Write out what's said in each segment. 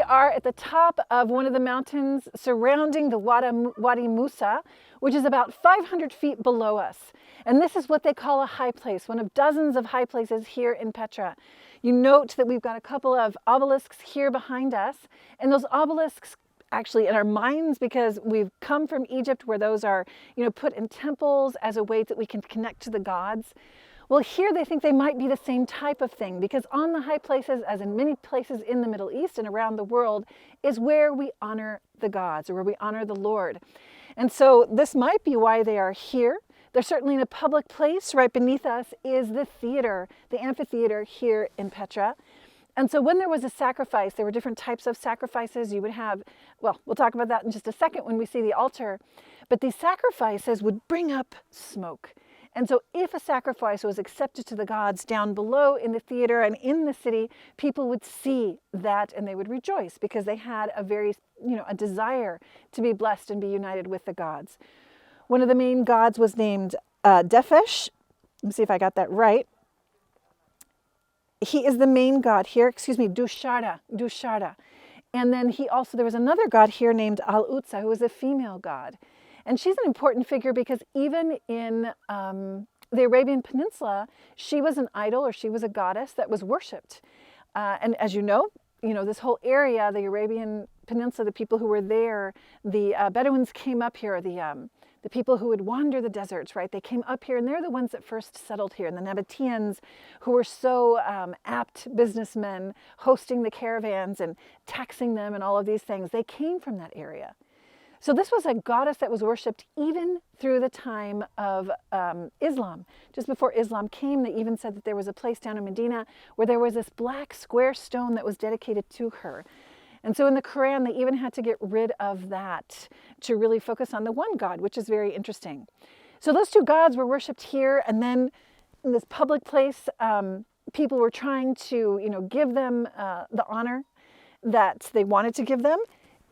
are at the top of one of the mountains surrounding the Wadi Musa, which is about 500 feet below us. And this is what they call a high place, one of dozens of high places here in Petra. You note that we've got a couple of obelisks here behind us, and those obelisks actually in our minds, because we've come from Egypt where those are, put in temples as a way that we can connect to the gods. Well, here they think they might be the same type of thing, because on the high places, as in many places in the Middle East and around the world, is where we honor the gods, or where we honor the Lord. And so this might be why they are here. They're certainly in a public place. Right beneath us is the theater, the amphitheater here in Petra. And so when there was a sacrifice, there were different types of sacrifices. You would have, well, we'll talk about that in just a second when we see the altar. But these sacrifices would bring up smoke. And so if a sacrifice was accepted to the gods down below in the theater and in the city, people would see that and they would rejoice, because they had a very, a desire to be blessed and be united with the gods. One of the main gods was named Defesh. Let me see if I got that right. He is the main god here, Dusharda. And then there was another god here named Al-Utsa, who was a female god. And she's an important figure because even in the Arabian Peninsula, she was an idol, or she was a goddess that was worshipped. And as you know, this whole area, the Arabian Peninsula, the people who were there, the Bedouins came up here, the people who would wander the deserts, right? They came up here, and they're the ones that first settled here. And the Nabateans, who were so apt businessmen, hosting the caravans and taxing them and all of these things, they came from that area. So this was a goddess that was worshipped even through the time of Islam. Just before Islam came, they even said that there was a place down in Medina where there was this black square stone that was dedicated to her. And so in the Quran, they even had to get rid of that to really focus on the one God, which is very interesting. So those two gods were worshipped here, and then in this public place, people were trying to, give them the honor that they wanted to give them.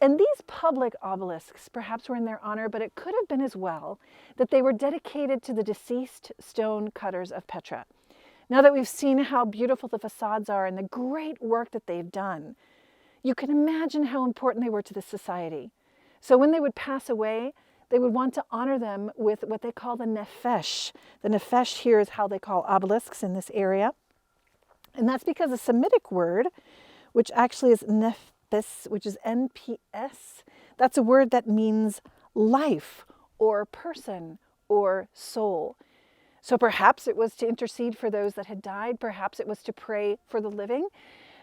And these public obelisks perhaps were in their honor, but it could have been as well that they were dedicated to the deceased stone cutters of Petra. Now that we've seen how beautiful the facades are and the great work that they've done, you can imagine how important they were to the society. So when they would pass away, they would want to honor them with what they call the nefesh. The nefesh here is how they call obelisks in this area. And that's because a Semitic word, which actually is nefes, which is NPS, that's a word that means life or person or soul. So perhaps it was to intercede for those that had died. Perhaps it was to pray for the living.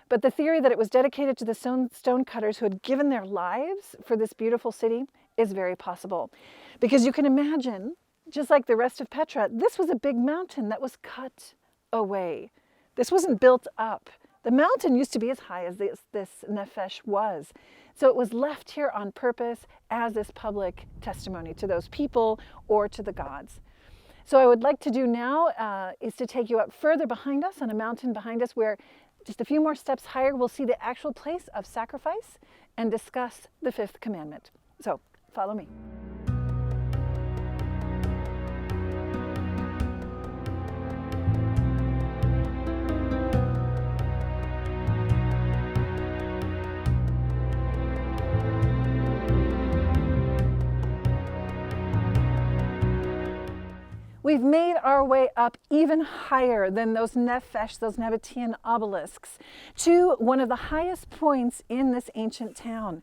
But the theory that it was dedicated to the stone cutters who had given their lives for this beautiful city is very possible. Because you can imagine, just like the rest of Petra, this was a big mountain that was cut away. This wasn't built up. The mountain used to be as high as this nefesh was. So it was left here on purpose as this public testimony to those people or to the gods. So what I would like to do now is to take you up further behind us, on a mountain behind us, where just a few more steps higher, we'll see the actual place of sacrifice and discuss the Fifth Commandment. So follow me. We've made our way up even higher than those nefesh, those Nabatean obelisks, to one of the highest points in this ancient town.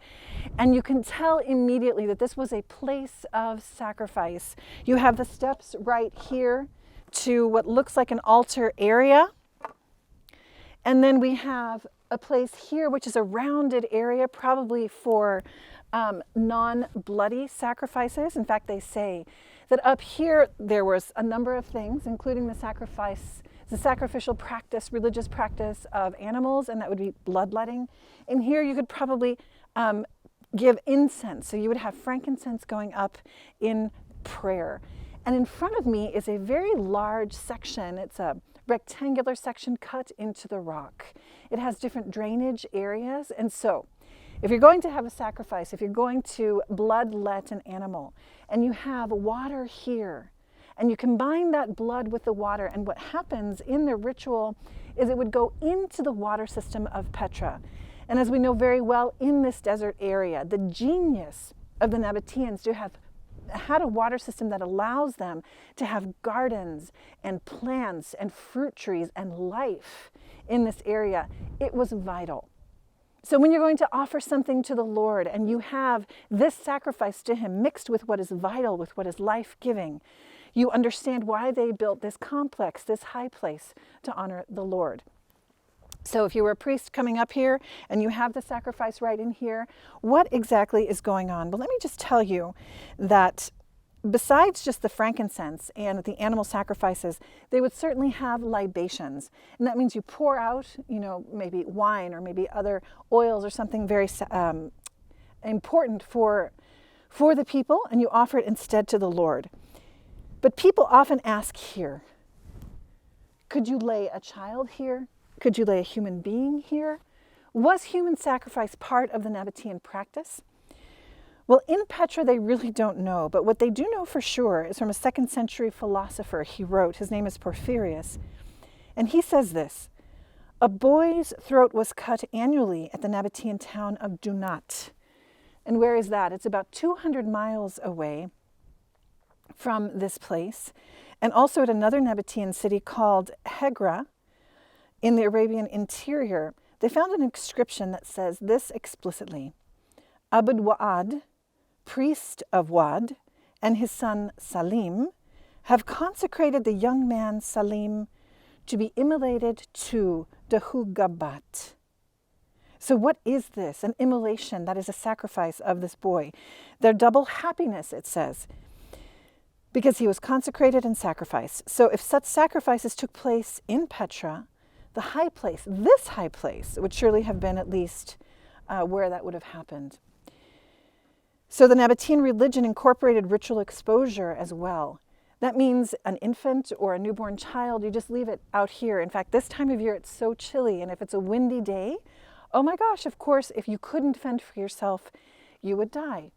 And you can tell immediately that this was a place of sacrifice. You have the steps right here to what looks like an altar area. And then we have a place here, which is a rounded area, probably for non-bloody sacrifices. In fact, they say that up here there was a number of things, including the sacrificial practice, religious practice of animals, and that would be bloodletting. In here you could probably give incense, so you would have frankincense going up in prayer. And in front of me is a very large section. It's a rectangular section cut into the rock. It has different drainage areas, and so if you're going to have a sacrifice, if you're going to bloodlet an animal, and you have water here, and you combine that blood with the water, and what happens in the ritual is it would go into the water system of Petra. And as we know very well, in this desert area, the genius of the Nabateans to have had a water system that allows them to have gardens and plants and fruit trees and life in this area, it was vital. So when you're going to offer something to the Lord and you have this sacrifice to him mixed with what is vital, with what is life-giving, you understand why they built this complex, this high place to honor the Lord. So if you were a priest coming up here and you have the sacrifice right in here, what exactly is going on? Well, let me just tell you that besides just the frankincense and the animal sacrifices, they would certainly have libations. And that means you pour out, maybe wine or maybe other oils or something very important for the people, and you offer it instead to the Lord. But people often ask here, could you lay a child here? Could you lay a human being here? Was human sacrifice part of the Nabatean practice? Well, in Petra, they really don't know, but what they do know for sure is from a 2nd century philosopher he wrote. His name is Porphyrius, and he says this: a boy's throat was cut annually at the Nabatean town of Dunat. And where is that? It's about 200 miles away from this place, and also at another Nabatean city called Hegra in the Arabian interior. They found an inscription that says this explicitly: Abd Wa'ad, priest of Wad, and his son Salim have consecrated the young man Salim to be immolated to Dehugabat. So what is this? An immolation, that is a sacrifice of this boy. Their double happiness, it says, because he was consecrated and sacrificed. So if such sacrifices took place in Petra, the high place, this high place, would surely have been at least where that would have happened. So the Nabatean religion incorporated ritual exposure as well. That means an infant or a newborn child, you just leave it out here. In fact, this time of year, it's so chilly, and if it's a windy day, oh my gosh, of course, if you couldn't fend for yourself, you would die.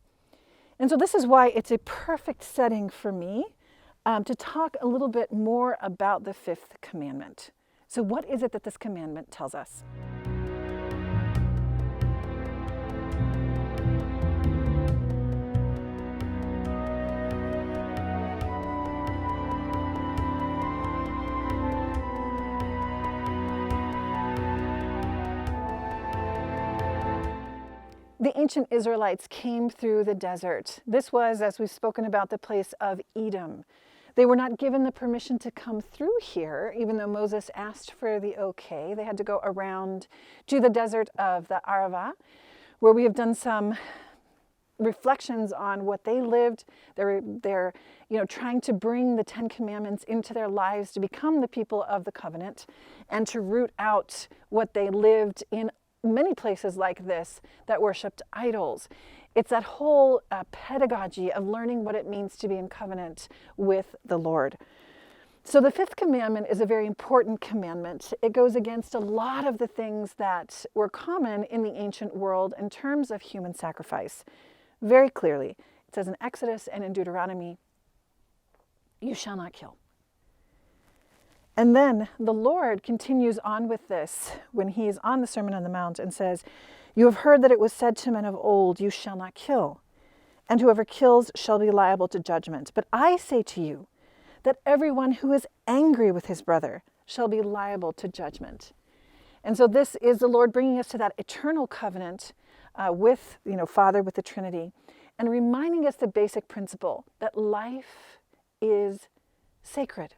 And so this is why it's a perfect setting for me to talk a little bit more about the 5th commandment. So what is it that this commandment tells us? The ancient Israelites came through the desert. This was, as we've spoken about, the place of Edom. They were not given the permission to come through here, even though Moses asked for the okay. They had to go around to the desert of the Arava, where we have done some reflections on what they lived. They're trying to bring the 10 Commandments into their lives to become the people of the covenant and to root out what they lived in many places like this that worshipped idols. It's that whole pedagogy of learning what it means to be in covenant with the Lord. So the 5th commandment is a very important commandment. It goes against a lot of the things that were common in the ancient world in terms of human sacrifice. Very clearly, it says in Exodus and in Deuteronomy, you shall not kill. And then the Lord continues on with this when he is on the Sermon on the Mount and says, you have heard that it was said to men of old, you shall not kill, and whoever kills shall be liable to judgment. But I say to you that everyone who is angry with his brother shall be liable to judgment. And so this is the Lord bringing us to that eternal covenant with, Father, with the Trinity, and reminding us the basic principle that life is sacred.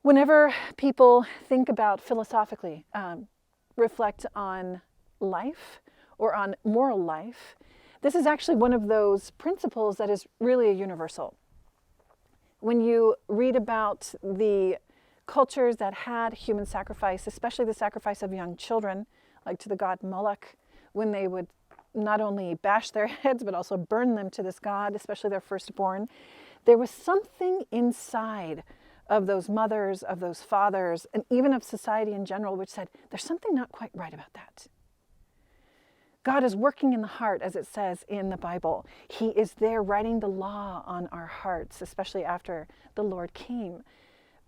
Whenever people think about philosophically, reflect on life or on moral life, this is actually one of those principles that is really a universal. When you read about the cultures that had human sacrifice, especially the sacrifice of young children, like to the god Moloch, when they would not only bash their heads but also burn them to this god, especially their firstborn, there was something inside of those mothers, of those fathers, and even of society in general, which said, there's something not quite right about that. God is working in the heart, as it says in the Bible. He is there writing the law on our hearts, especially after the Lord came.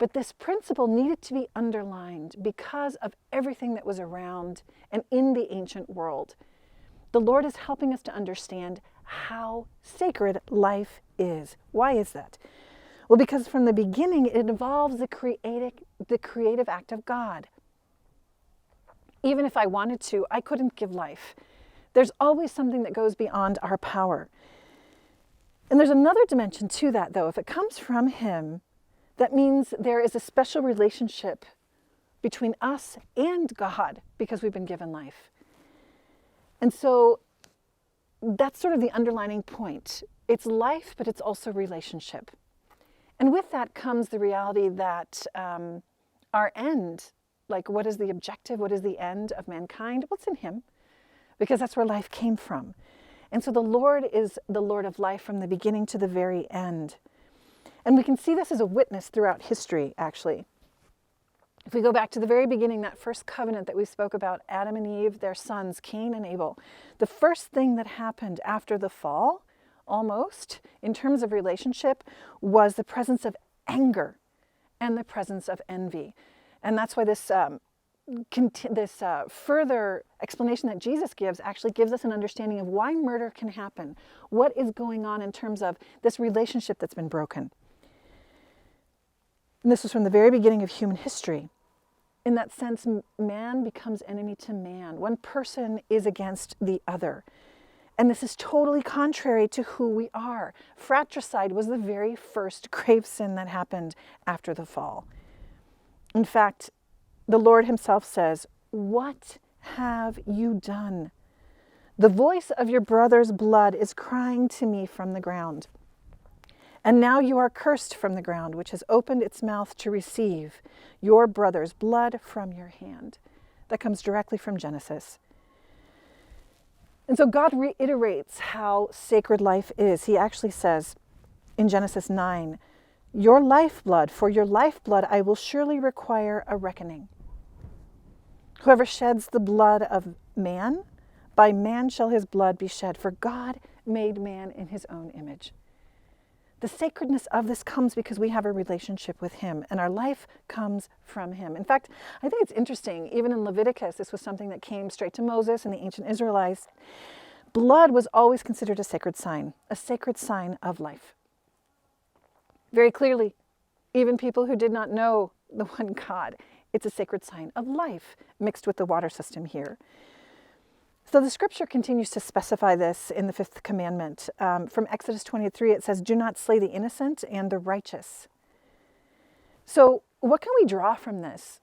But this principle needed to be underlined because of everything that was around and in the ancient world. The Lord is helping us to understand how sacred life is. Why is that? Well, because from the beginning, it involves the creative act of God. Even if I wanted to, I couldn't give life. There's always something that goes beyond our power. And there's another dimension to that, though. If it comes from Him, that means there is a special relationship between us and God because we've been given life. And so that's sort of the underlining point. It's life, but it's also relationship. And with that comes the reality that our end, like what is the objective, what is the end of mankind? What's in Him? Because that's where life came from. And so the Lord is the Lord of life from the beginning to the very end. And we can see this as a witness throughout history, actually. If we go back to the very beginning, that first covenant that we spoke about, Adam and Eve, their sons, Cain and Abel, the first thing that happened after the fall, almost, in terms of relationship, was the presence of anger and the presence of envy. And that's why this further explanation that Jesus gives actually gives us an understanding of why murder can happen, what is going on in terms of this relationship that's been broken. And this was from the very beginning of human history. In that sense, man becomes enemy to man. One person is against the other. And this is totally contrary to who we are. Fratricide was the very first grave sin that happened after the fall. In fact, the Lord Himself says, "What have you done? The voice of your brother's blood is crying to me from the ground. And now you are cursed from the ground, which has opened its mouth to receive your brother's blood from your hand." That comes directly from Genesis. And so God reiterates how sacred life is. He actually says in Genesis 9, "Your lifeblood, for your lifeblood I will surely require a reckoning. Whoever sheds the blood of man, by man shall his blood be shed, for God made man in His own image." The sacredness of this comes because we have a relationship with Him, and our life comes from Him. In fact, I think it's interesting, even in Leviticus, this was something that came straight to Moses and the ancient Israelites. Blood was always considered a sacred sign of life. Very clearly, even people who did not know the one God, it's a sacred sign of life mixed with the water system here. So the scripture continues to specify this in the Fifth Commandment. From Exodus 23, it says, "Do not slay the innocent and the righteous." So what can we draw from this?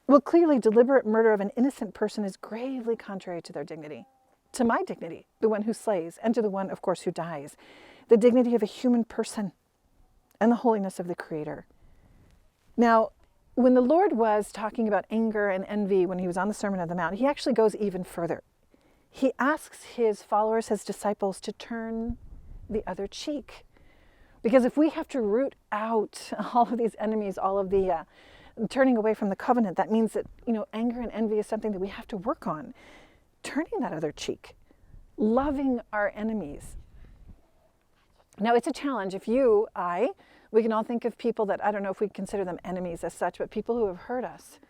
Well, clearly, deliberate murder of an innocent person is gravely contrary to their dignity, to my dignity, the one who slays, and to the one, of course, who dies, the dignity of a human person and the holiness of the Creator. Now, when the Lord was talking about anger and envy when He was on the Sermon on the Mount, He actually goes even further. He asks His followers, His disciples, to turn the other cheek. Because if we have to root out all of these enemies, all of the turning away from the covenant, that means that, anger and envy is something that we have to work on. Turning that other cheek, loving our enemies. Now, it's a challenge. If we can all think of people that, I don't know if we consider them enemies as such, but people who have hurt us.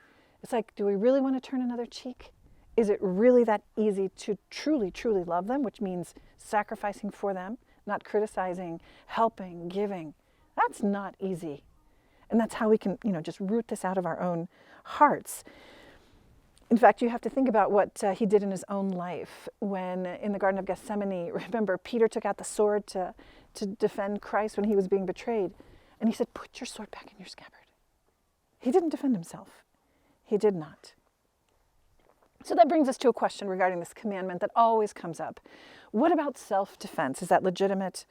It's like, do we really want to turn another cheek? Is it really that easy to truly, truly love them, which means sacrificing for them, not criticizing, helping, giving? That's not easy. And that's how we can, just root this out of our own hearts. In fact, you have to think about what He did in His own life when in the Garden of Gethsemane, remember, Peter took out the sword to defend Christ when He was being betrayed. And He said, "Put your sword back in your scabbard." He didn't defend Himself. He did not. So that brings us to a question regarding this commandment that always comes up. What about self-defense? Is that legitimate?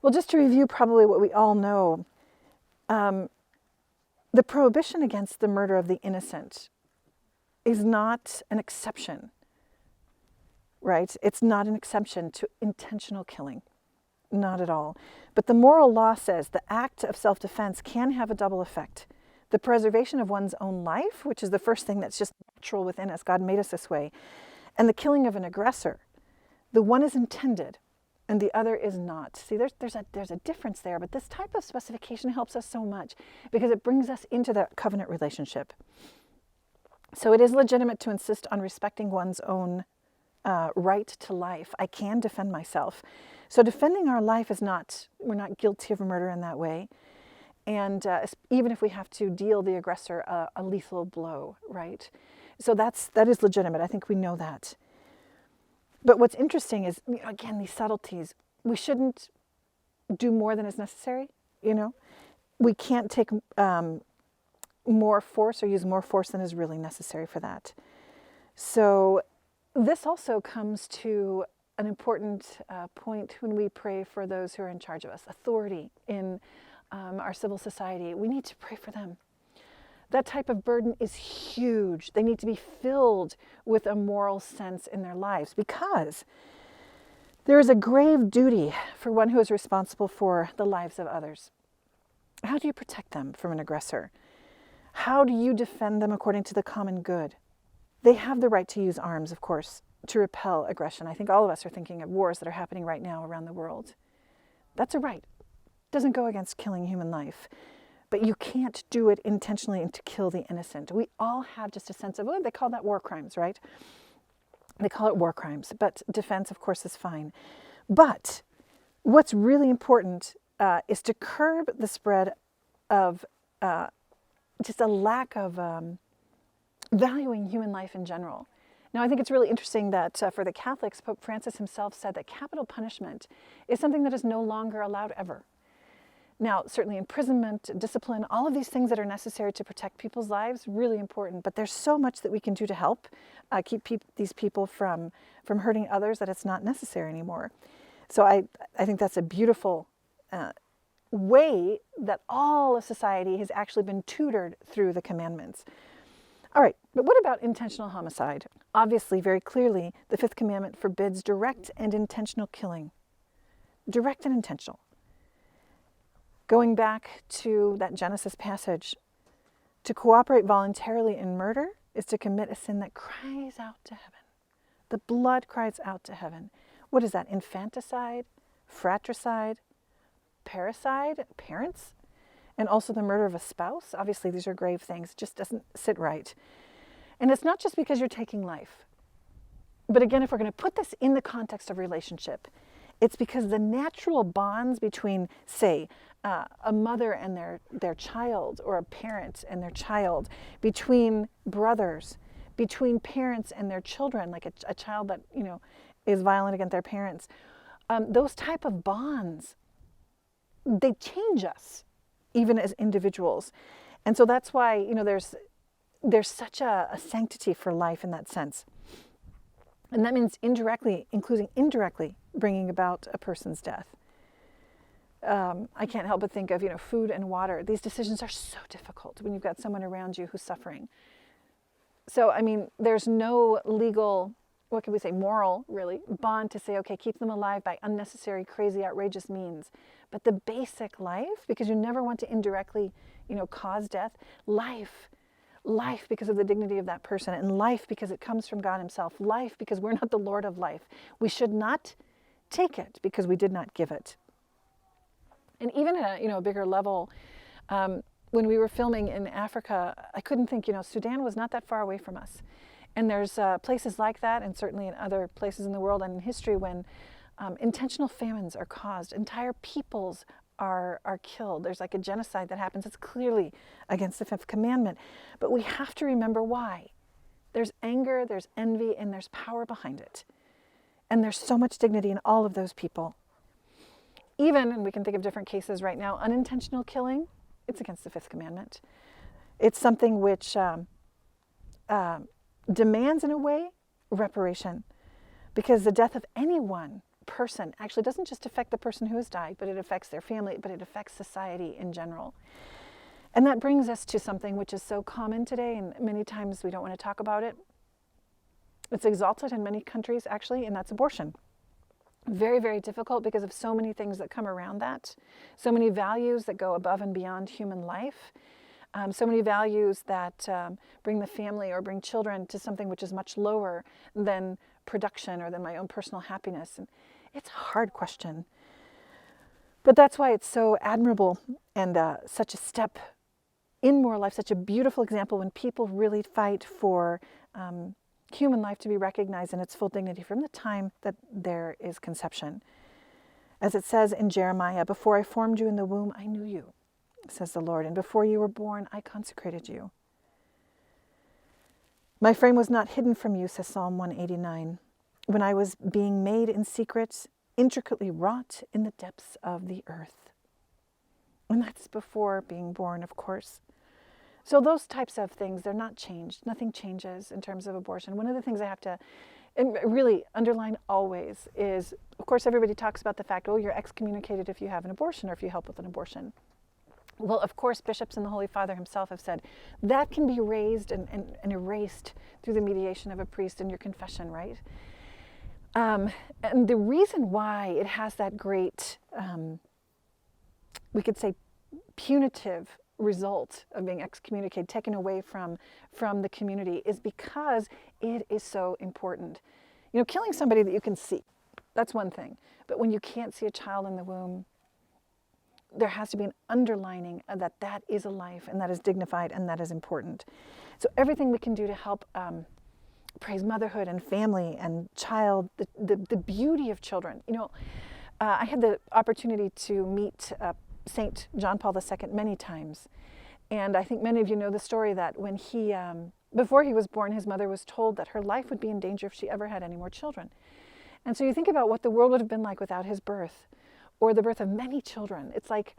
Well, just to review probably what we all know, the prohibition against the murder of the innocent is not an exception, right? It's not an exception to intentional killing. Not at all. But the moral law says the act of self-defense can have a double effect. The preservation of one's own life, which is the first thing that's just natural within us. God made us this way. And the killing of an aggressor. The one is intended and the other is not. See, there's a difference there, but this type of specification helps us so much because it brings us into the covenant relationship. So it is legitimate to insist on respecting one's own right to life. I can defend myself. So defending our life is not, we're not guilty of murder in that way. And even if we have to deal the aggressor a lethal blow, right? So that is legitimate. I think we know that. But what's interesting is, again, these subtleties. We shouldn't do more than is necessary, We can't take more force or use more force than is really necessary for that. So this also comes to an important point when we pray for those who are in charge of us, authority in our civil society. We need to pray for them. That type of burden is huge. They need to be filled with a moral sense in their lives because there is a grave duty for one who is responsible for the lives of others. How do you protect them from an aggressor? How do you defend them according to the common good? They have the right to use arms, of course, to repel aggression. I think all of us are thinking of wars that are happening right now around the world. That's a right. It doesn't go against killing human life. But you can't do it intentionally and to kill the innocent. We all have just a sense of, they call that war crimes, right? They call it war crimes. But defense, of course, is fine. But what's really important is to curb the spread of just a lack of valuing human life in general. Now, I think it's really interesting that for the Catholics, Pope Francis himself said that capital punishment is something that is no longer allowed ever. Now, certainly imprisonment, discipline, all of these things that are necessary to protect people's lives, really important. But there's so much that we can do to help keep these people from hurting others that it's not necessary anymore. So I think that's a beautiful way that all of society has actually been tutored through the commandments. All right, but what about intentional homicide? Obviously, very clearly, the Fifth Commandment forbids direct and intentional killing. Direct and intentional. Going back to that Genesis passage, to cooperate voluntarily in murder is to commit a sin that cries out to heaven. The blood cries out to heaven. What is that? Infanticide, fratricide, parricide, parents, and also the murder of a spouse. Obviously, these are grave things. It just doesn't sit right. And it's not just because you're taking life. But again, if we're going to put this in the context of relationship, it's because the natural bonds between, say, a mother and their child, or a parent and their child, between brothers, between parents and their children, like a child that is violent against their parents, those type of bonds, they change us, even as individuals. And so that's why there's such a sanctity for life in that sense. And that means including indirectly bringing about a person's death. I can't help but think of, food and water. These decisions are so difficult when you've got someone around you who's suffering. So, there's no legal, what can we say, moral, really, bond to say, okay, keep them alive by unnecessary, crazy, outrageous means. But the basic life, because you never want to indirectly, cause death, life because of the dignity of that person, and life because it comes from God himself, life because we're not the Lord of life. We should not take it because we did not give it. And even at a bigger level, when we were filming in Africa, I couldn't think, Sudan was not that far away from us. And there's places like that, and certainly in other places in the world and in history, when intentional famines are caused, entire peoples are killed. There's like a genocide that happens. It's clearly against the Fifth Commandment. But we have to remember why. There's anger, there's envy, and there's power behind it. And there's so much dignity in all of those people. Even, and we can think of different cases right now, unintentional killing, it's against the Fifth Commandment. It's something which demands, in a way, reparation. Because the death of any one person actually doesn't just affect the person who has died, but it affects their family, but it affects society in general. And that brings us to something which is so common today, and many times we don't want to talk about it. It's exalted in many countries, actually, and that's abortion. Very, very difficult because of so many things that come around that. So many values that go above and beyond human life. So many values that bring the family or bring children to something which is much lower than production or than my own personal happiness. And It's a hard question. But that's why it's so admirable and such a step in moral life, such a beautiful example when people really fight for human life to be recognized in its full dignity from the time that there is conception. As it says in Jeremiah, "Before I formed you in the womb, I knew you, says the Lord, and before you were born, I consecrated you. My frame was not hidden from you," says Psalm 189, "when I was being made in secret, intricately wrought in the depths of the earth." And that's before being born, of course. So those types of things, they're not changed. Nothing changes in terms of abortion. One of the things I have to really underline always is, of course, everybody talks about the fact, oh, you're excommunicated if you have an abortion or if you help with an abortion. Well, of course, bishops and the Holy Father himself have said that can be raised and erased through the mediation of a priest in your confession, right? And the reason why it has that great, we could say, punitive result of being excommunicated, taken away from the community, is because it is so important. You know, killing somebody that you can see, that's one thing. But when you can't see a child in the womb, there has to be an underlining that that is a life and that is dignified and that is important. So everything we can do to help praise motherhood and family and child, the beauty of children. You know, I had the opportunity to meet Saint John Paul II many times. And I think many of you know the story that when he, before he was born, his mother was told that her life would be in danger if she ever had any more children. And so you think about what the world would have been like without his birth, or the birth of many children. It's like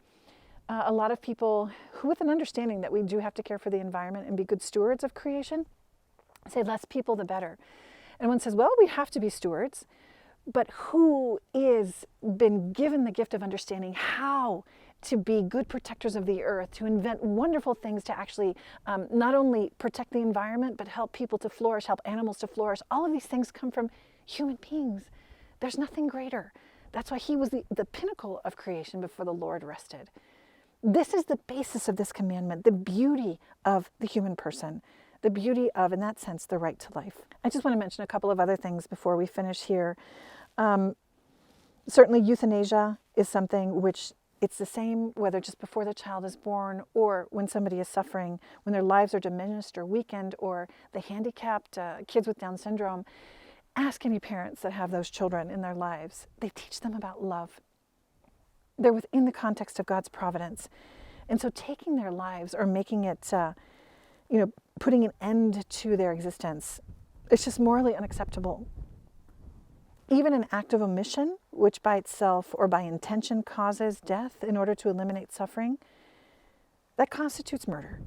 a lot of people who, with an understanding that we do have to care for the environment and be good stewards of creation, say less people the better. And one says, well, we have to be stewards, but who is been given the gift of understanding how to be good protectors of the earth, to invent wonderful things to actually not only protect the environment, but help people to flourish, help animals to flourish. All of these things come from human beings. There's nothing greater. That's why he was the pinnacle of creation before the Lord rested. This is the basis of this commandment, the beauty of the human person, the beauty of, in that sense, the right to life. I just want to mention a couple of other things before we finish here. Certainly euthanasia is something which it's the same whether just before the child is born or when somebody is suffering, when their lives are diminished or weakened, or the handicapped, kids with Down syndrome. Ask any parents that have those children in their lives. They teach them about love. They're within the context of God's providence. And so taking their lives or making it, putting an end to their existence, it's just morally unacceptable. Even an act of omission, which by itself or by intention causes death in order to eliminate suffering, that constitutes murder.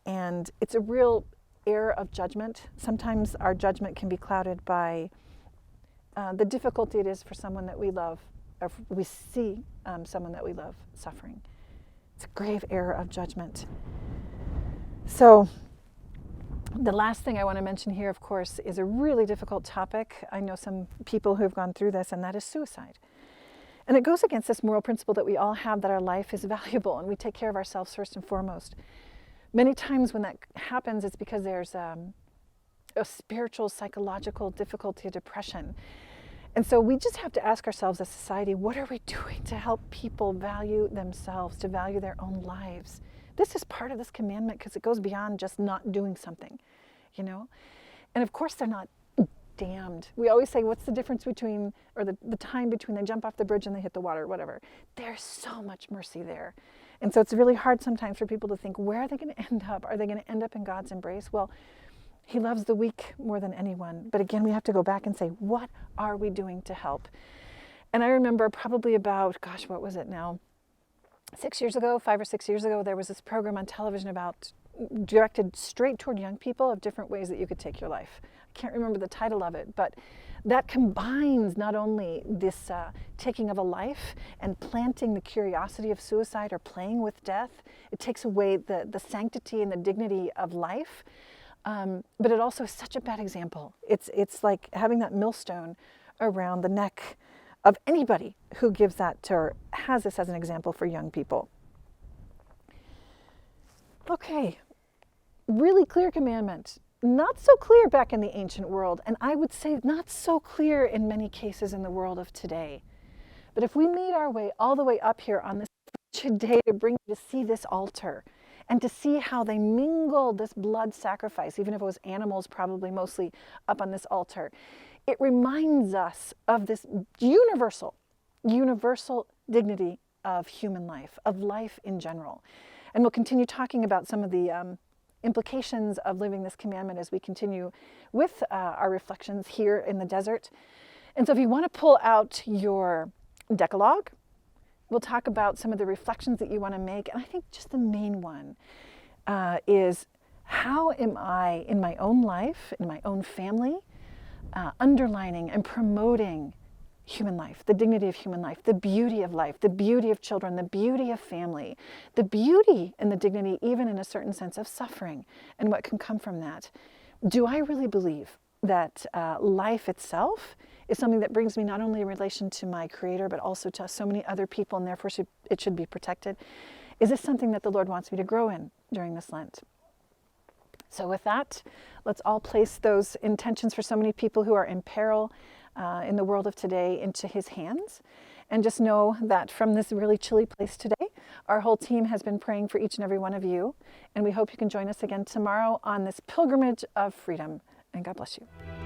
And it's a real error of judgment. Sometimes our judgment can be clouded by the difficulty it is for someone that we love, or if we see someone that we love suffering. It's a grave error of judgment. So the last thing I want to mention here, of course, is a really difficult topic. I know some people who have gone through this, and that is suicide. And it goes against this moral principle that we all have, that our life is valuable and we take care of ourselves first and foremost. Many times when that happens, it's because there's a spiritual, psychological difficulty, a depression. And so we just have to ask ourselves as society, what are we doing to help people value themselves, to value their own lives? This is part of this commandment because it goes beyond just not doing something, you know? And of course they're not damned. We always say, what's the difference between, or the time between they jump off the bridge and they hit the water, whatever. There's so much mercy there. And so it's really hard sometimes for people to think, where are they going to end up? Are they going to end up in God's embrace? Well, he loves the weak more than anyone. But again, we have to go back and say, what are we doing to help? And I remember probably about, what was it now? 5 or 6 years ago, there was this program on television directed straight toward young people of different ways that you could take your life. I can't remember the title of it, but that combines not only this taking of a life and planting the curiosity of suicide or playing with death. It takes away the sanctity and the dignity of life, but it also is such a bad example. It's like having that millstone around the neck of anybody who gives that to or has this as an example for young people. Okay, really clear commandment. not so clear back in the ancient world, and I would say not so clear in many cases in the world of today. But if we made our way all the way up here on this today to bring you to see this altar and to see how they mingled this blood sacrifice, even if it was animals probably mostly up on this altar, it reminds us of this universal dignity of human life, of life in general. And we'll continue talking about some of the implications of living this commandment as we continue with our reflections here in the desert. And so if you want to pull out your Decalogue, we'll talk about some of the reflections that you want to make. And I think just the main one is, how am I in my own life, in my own family, underlining and promoting human life, the dignity of human life, the beauty of life, the beauty of children, the beauty of family, the beauty and the dignity, even in a certain sense, of suffering and what can come from that. Do I really believe that life itself is something that brings me not only a relation to my Creator, but also to so many other people, and therefore it should be protected? Is this something that the Lord wants me to grow in during this Lent? So with that, let's all place those intentions for so many people who are in peril in the world of today into His hands. And just know that from this really chilly place today, our whole team has been praying for each and every one of you. And we hope you can join us again tomorrow on this pilgrimage of freedom. And God bless you.